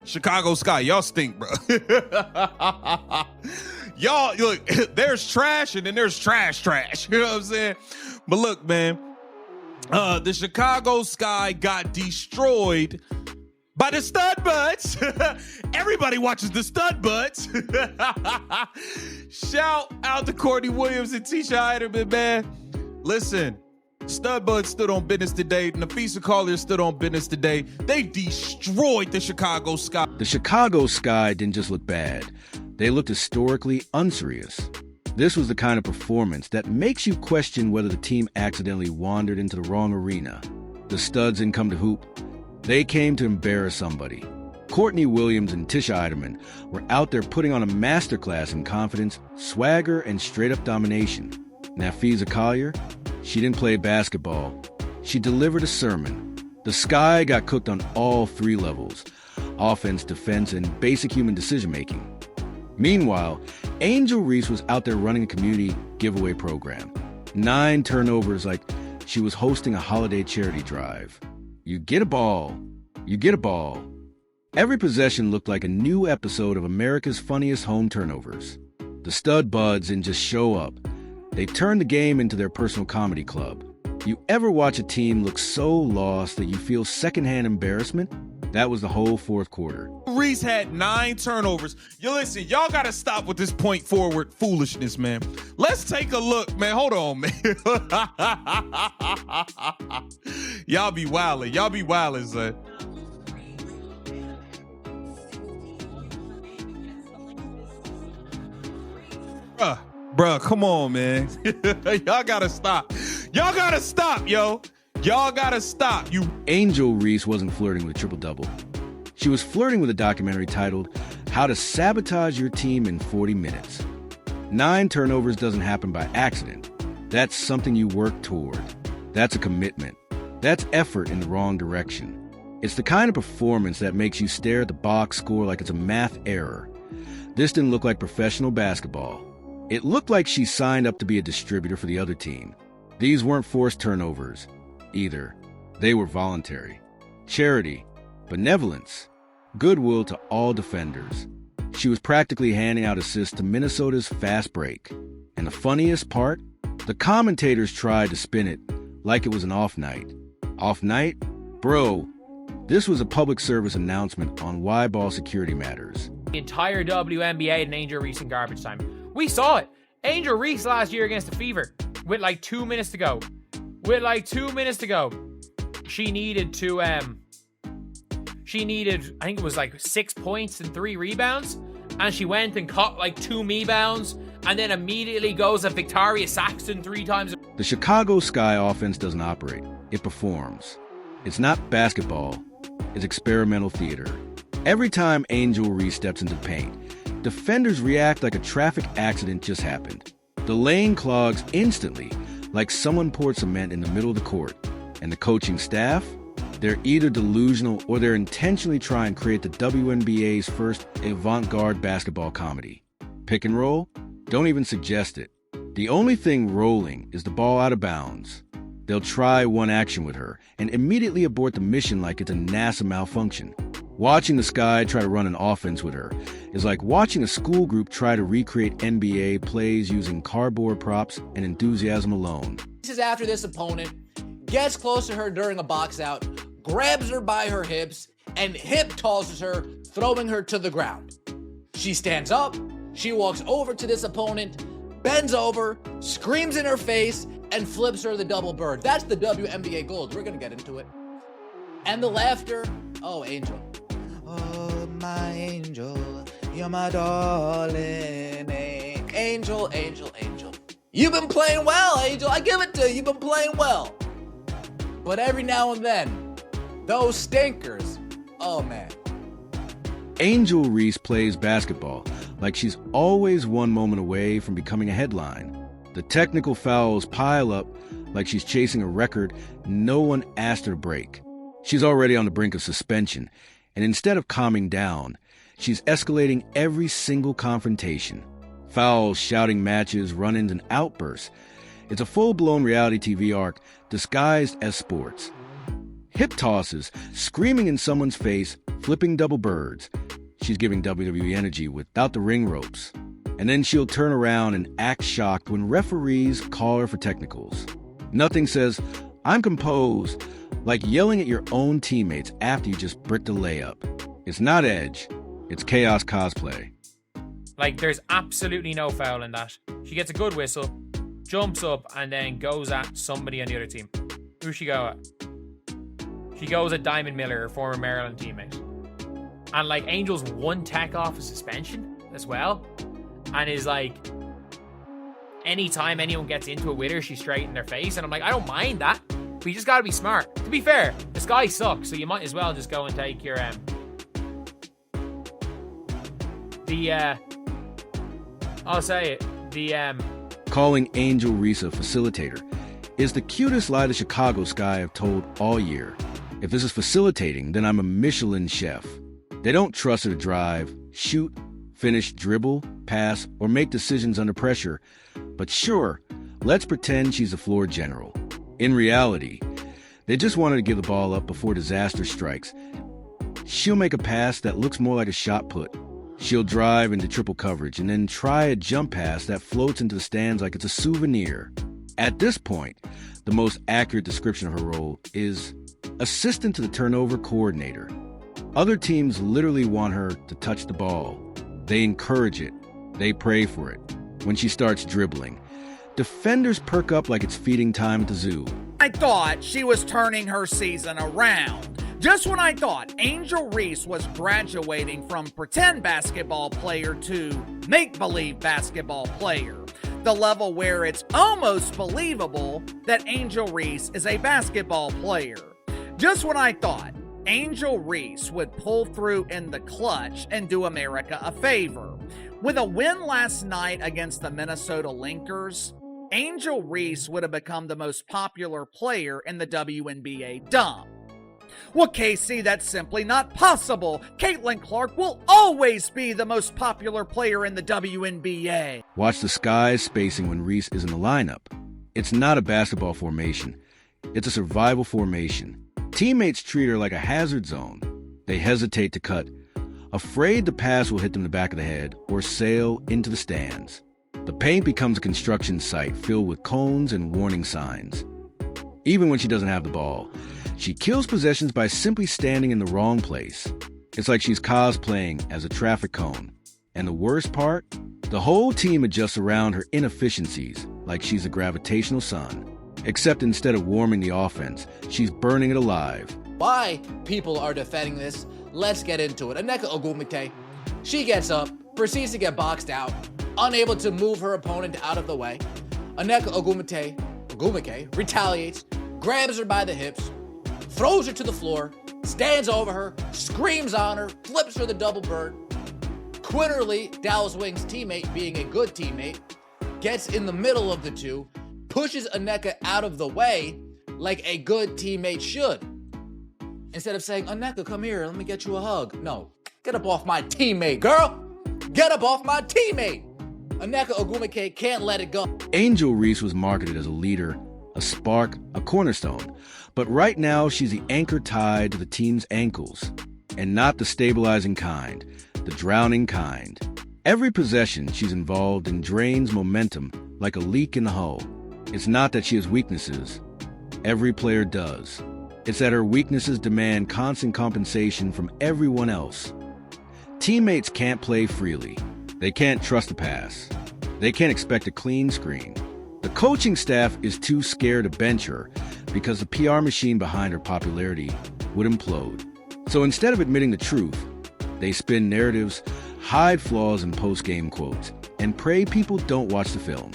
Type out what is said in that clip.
Chicago Sky, y'all stink, bro. Y'all, look, there's trash and then there's trash. You know what I'm saying? But look, man, the Chicago Sky got destroyed by the Stud Buds. Everybody watches the Stud Buds. Shout out to Courtney Williams and Tisha Eiderman, man. Listen, Stud Buds stood on business today. Nafisa Collier stood on business today. They destroyed the Chicago Sky. The Chicago Sky didn't just look bad. They looked historically unserious. This was the kind of performance that makes you question whether the team accidentally wandered into the wrong arena. The Studs didn't come to hoop. They came to embarrass somebody. Courtney Williams and Tisha Eiderman were out there putting on a masterclass in confidence, swagger, and straight-up domination. Nafisa Collier, she didn't play basketball. She delivered a sermon. The Sky got cooked on all three levels: offense, defense, and basic human decision-making. Meanwhile, Angel Reese was out there running a community giveaway program. 9 turnovers like she was hosting a holiday charity drive. You get a ball. You get a ball. Every possession looked like a new episode of America's Funniest Home Turnovers. The Stud Buds didn't just show up. They turned the game into their personal comedy club. You ever watch a team look so lost that you feel secondhand embarrassment? That was the whole fourth quarter. Reese had 9 turnovers. Yo, listen, y'all got to stop with this point forward foolishness, man. Let's take a look, man. Hold on, man. Y'all be wildin'. Y'all be wildin', son. Bruh, come on, man. Y'all got to stop. Y'all got to stop, yo. Y'all gotta stop. Angel Reese wasn't flirting with triple-double. She was flirting with a documentary titled How to Sabotage Your Team in 40 Minutes. 9 turnovers doesn't happen by accident. That's something you work toward. That's a commitment. That's effort in the wrong direction. It's the kind of performance that makes you stare at the box score like it's a math error. This didn't look like professional basketball. It looked like she signed up to be a distributor for the other team. These weren't forced turnovers either. They were voluntary. Charity, benevolence, goodwill to all defenders. She was practically handing out assists to Minnesota's fast break. And the funniest part? The commentators tried to spin it like it was an off night. Off night? Bro, this was a public service announcement on why ball security matters. The entire WNBA and Angel Reese in garbage time. We saw it. Angel Reese last year against the Fever with like 2 minutes to go. She needed to, I think it was like 6 points and 3 rebounds. And she went and caught like 2 rebounds and then immediately goes at Victoria Saxton 3 times. The Chicago Sky offense doesn't operate. It performs. It's not basketball. It's experimental theater. Every time Angel Reese steps into the paint, defenders react like a traffic accident just happened. The lane clogs instantly, like someone poured cement in the middle of the court. And the coaching staff? They're either delusional or they're intentionally trying to create the WNBA's first avant-garde basketball comedy. Pick and roll? Don't even suggest it. The only thing rolling is the ball out of bounds. They'll try one action with her and immediately abort the mission like it's a NASA malfunction. Watching the Sky try to run an offense with her is like watching a school group try to recreate NBA plays using cardboard props and enthusiasm alone. This is after this opponent gets close to her during a box out, grabs her by her hips, and hip tosses her, throwing her to the ground. She stands up, she walks over to this opponent, bends over, screams in her face, and flips her the double bird. That's the WNBA gold. We're gonna get into it. And the laughter, oh, Angel. Oh, my angel, you're my darling. Angel, angel, angel. You've been playing well, Angel. I give it to you. You've been playing well. But every now and then, those stinkers, oh, man. Angel Reese plays basketball like she's always one moment away from becoming a headline. The technical fouls pile up like she's chasing a record no one asked her to break. She's already on the brink of suspension, and instead of calming down, she's escalating every single confrontation. Fouls, shouting matches, run-ins, and outbursts. It's a full-blown reality TV arc disguised as sports. hip tosses, screaming in someone's face, flipping double birds. She's giving WWE energy without the ring ropes. And then she'll turn around and act shocked when referees call her for technicals. Nothing says, "I'm composed," like yelling at your own teammates after you just bricked a layup. It's not edge, it's chaos cosplay. Like, there's absolutely no foul in that. She gets a good whistle, jumps up, and then goes at somebody on the other team. Who's she go at? She goes at Diamond Miller, her former Maryland teammate. And, like, Angel's one tech off a suspension as well. And is like, anytime anyone gets into it with her, she's straight in their face. And I'm like, I don't mind that, but you just gotta be smart. To be fair, this guy sucks, so you might as well just go and take your I'll say it. Calling Angel Reese a facilitator is the cutest lie the Chicago Sky have told all year. If this is facilitating, then I'm a Michelin chef. They don't trust her to drive, shoot, finish, dribble, pass, or make decisions under pressure. But sure, let's pretend she's a floor general. In reality, they just want her to give the ball up before disaster strikes. She'll make a pass that looks more like a shot put. She'll drive into triple coverage and then try a jump pass that floats into the stands like it's a souvenir. At this point, the most accurate description of her role is assistant to the turnover coordinator. Other teams literally want her to touch the ball. They encourage it. They pray for it. When she starts dribbling, defenders perk up like it's feeding time at the zoo. I thought she was turning her season around. Just when I thought Angel Reese was graduating from pretend basketball player to make-believe basketball player, the level where it's almost believable that Angel Reese is a basketball player. Just when I thought Angel Reese would pull through in the clutch and do America a favor. With a win last night against the Minnesota Linkers, Angel Reese would have become the most popular player in the WNBA dump. Well, Casey, that's simply not possible. Caitlin Clark will always be the most popular player in the WNBA. Watch the Sky's spacing when Reese is in the lineup. It's not a basketball formation. It's a survival formation. Teammates treat her like a hazard zone. They hesitate to cut, afraid the pass will hit them in the back of the head or sail into the stands. The paint becomes a construction site filled with cones and warning signs. Even when she doesn't have the ball, she kills possessions by simply standing in the wrong place. It's like she's cosplaying as a traffic cone. And the worst part? The whole team adjusts around her inefficiencies like she's a gravitational sun. Except instead of warming the offense, she's burning it alive. Why people are defending this, let's get into it. Nneka Ogwumike, she gets up, proceeds to get boxed out, unable to move her opponent out of the way. Nneka Ogwumike retaliates, grabs her by the hips, throws her to the floor, stands over her, screams on her, flips her the double bird. Quinterly, Dallas Wing's teammate, being a good teammate, gets in the middle of the two, pushes Nneka out of the way like a good teammate should. Instead of saying, Nneka, come here, let me get you a hug. No, get up off my teammate, girl. Get up off my teammate. Nneka Ogwumike can't let it go. Angel Reese was marketed as a leader, a spark, a cornerstone. But right now, she's the anchor tied to the team's ankles. And not the stabilizing kind, the drowning kind. Every possession she's involved in drains momentum like a leak in the hull. It's not that she has weaknesses. Every player does. It's that her weaknesses demand constant compensation from everyone else. Teammates can't play freely. They can't trust a pass. They can't expect a clean screen. The coaching staff is too scared to bench her because the PR machine behind her popularity would implode. So instead of admitting the truth, they spin narratives, hide flaws in post-game quotes, and pray people don't watch the film.